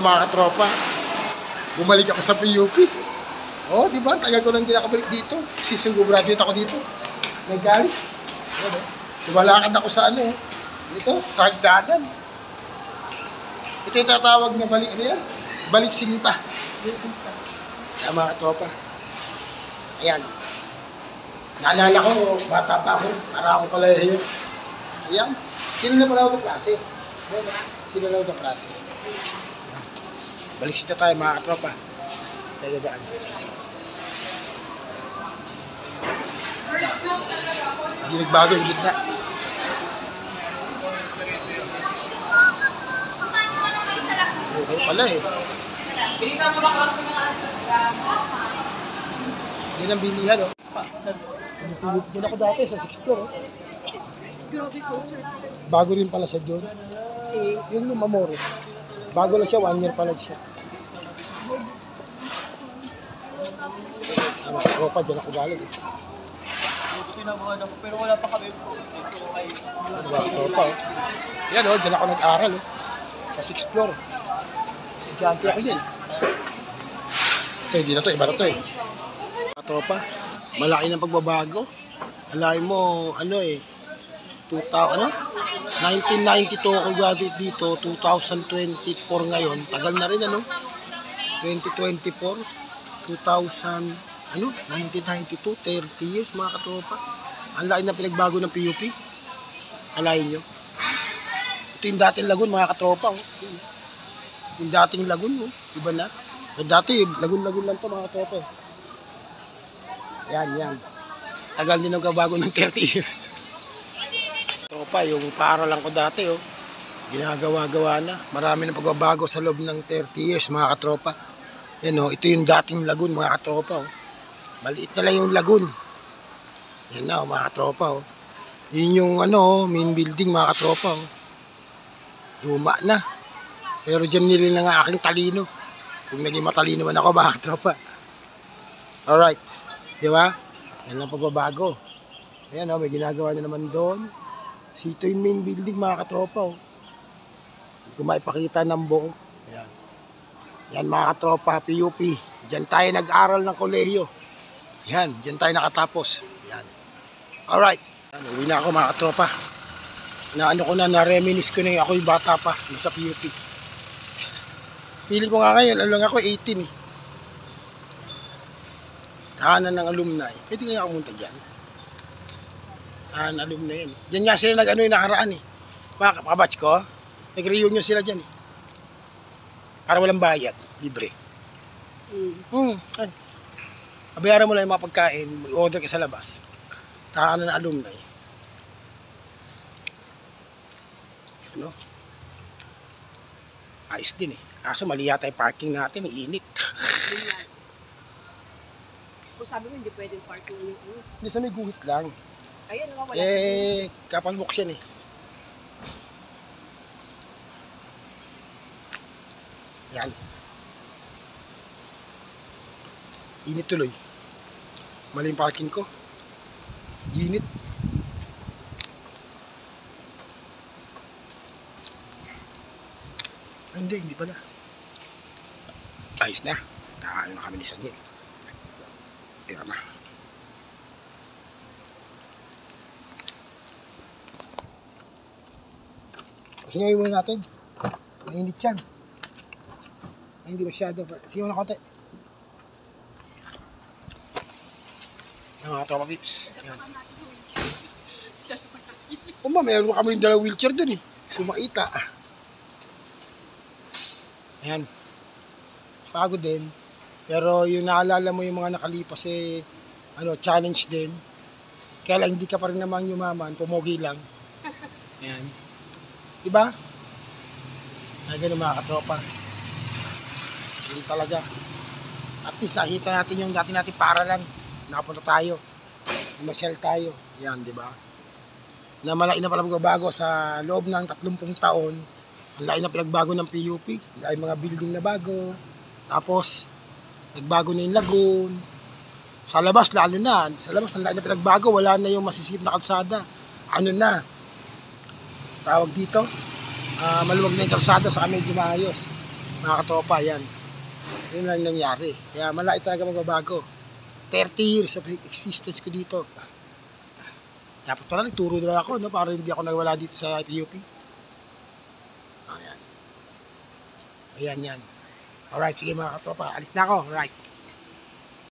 mga katropa. Bumalik ako sa PUP. Oh, di ba? Tagal ko nang hindi nakabalik dito. Sisinggo graduate ako dito. Nagalit. Lumalakad ako sa ano. Dito, sa hagdanan. Ito yung tatawag na balik, ano yan? Balik sinta. Kaya mga katropa. Ayan. Naalala ko, bata pa ako. Para akong kolehiyo. Ayan. Sino na pala ako ng classes? Sino na ako ng classes? Balik sinta tayo mga katropa. Kaya daan. Hindi nagbago yung gitna. Okay pala eh. Yan ang bilihan oh. Tumutulog din ako dati sa 6th floor oh. Bago rin pala siya doon. Yun yung Mamores. Bago lang siya, 1 year pala siya. Ako pa, dyan ako galing eh. Pero wala pa kami. Ito pa oh. Yan oh, dyan ako nag-aral oh. Sa 6th floor. Estudyante ako dyan eh. Ito, hindi na to, iba na to eh. Tropa, malaki ng pagbabago. Alay mo, ano eh, 1992 ako graduate dito, 2024 ngayon. Tagal na rin ano, 2024, 1992, 30 years mga katropa. Ang laki na pinagbago ng PUP. Alayin nyo. Ito yung dating lagun mga katropa. Oh. Yung dating lagun, oh. Iba na. Dati, lagun-lagun lang to mga katropa. Yan. Tagal din ang kabago ng 30 years. Tropa, yung paaralan ko dati, oh. Ginagawa-gawa na. Marami ng pagbabago sa loob ng 30 years mga katropa. Yan oh, ito yung dating lagun mga katropa. Oh. Maliit na lang yung lagun. Yan na oh, mga katropa. Oh. Yun yung ano, main building mga katropa. Oh. Luma na. Pero dyan nilin na nga aking talino. Kung naging matalino man ako mga katropa. Alright. Di ba? Yan ang pagbabago. Ayan oh, may ginagawa na naman doon. So ito yung main building mga katropa. Oh. Hindi ko maipakita ng buo. Ayan. Yan mga katropa, PUP. Diyan tayo nag-aral ng kolehiyo. Yan, diyan tayo nakatapos. Yan. Alright. Uwi na ako mga katropa. Na-reminis ko na yung ako'y bata pa. Nasa PUP. Feeling ko nga ngayon, ano lang ako, 18 eh. Tahanan ng alumni. Pwede kaya pumunta dyan. Tahanan alumni yan. Diyan nga sila nag-ano yung nakaraan eh. Mga kabatch ko, nag-reunion sila dyan eh. Para walang bayad, libre. Abayaran mo lang yung mga pagkain, order ka sa labas. Tahanan ng alumni. Ano? Ayos din eh. Kaso mali yata yung parking natin, init. Kung sabi mo, hindi pwedeng parking yung ano. Hindi sa may guhit lang. Ayun, wala. Kapalmok yan eh. Yan. Init tuloy. Mali yung parking ko. Ginit. Hindi pala. Ayos na. Ano na kami ni Sanyin. Tira na. Sige, iwan natin. Mainit yan. Ay, hindi masyado. Sige, na konti. Yan mga tropa pips. Yan. Meron kami yung dalawang wheelchair dun eh. Sumakita. Ayan. Pagod din. Pero yung naalala mo yung mga nakalipas eh, challenge din. Kaya lang hindi ka pa rin naman yumaman, pumogi lang. Ayan. Diba? Ay, ganun mga katropa. Yun talaga. At least nakita natin yung dati natin paaralan. Nakapunta tayo. Namasyal tayo. Yan, diba? Na malaki na pala magbabago sa loob ng 30 taon. Ang laki na pinagbago ng PUP. Dahil mga building na bago. Tapos, nagbago na yung lagoon. Sa labas, lalo na. Sa labas, ang laki na pinagbago. Wala na yung masisip na kalsada. Ano na? Tawag dito? Maluwag na yung kalsada, saka medyo maayos. mga katropa, yan. Yun lang nangyari. Kaya malaki talaga magbabago. 30 years of existence ko dito. Dapat pala nagturo na ako, no? Para hindi ako nawala dito sa PUP. Ayan. Ayan yan. Alright, sige mga katropa. Alis na ako. Alright.